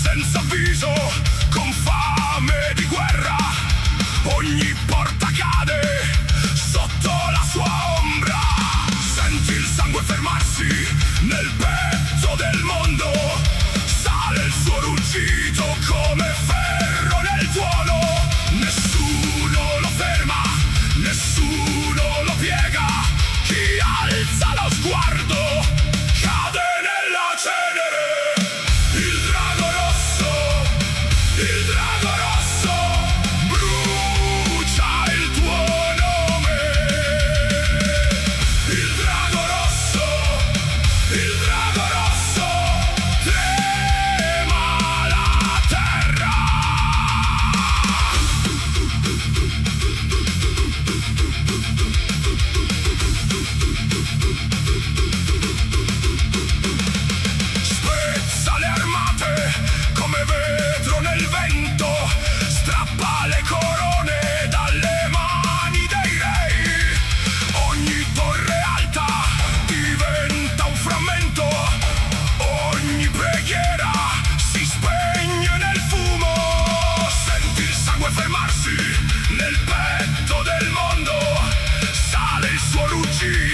Senza avviso, con fame di guerra, ogni porta cade sotto la sua ombra. Senti il sangue fermarsi nel petto del mondo, sale il suo ruggito come ferro nel tuono. Nessuno lo ferma, nessuno lo piega, chi alza lo sguardo cade nella cenere. Il drago rosso brucia il tuo nome. Il drago rosso trema la terra. Spezza le armate come vetro nel vento, strappa le corone dalle mani dei re. Ogni torre alta diventa un frammento, ogni preghiera si spegne nel fumo. Senti il sangue fermarsi nel petto del mondo, sale il suo ruggito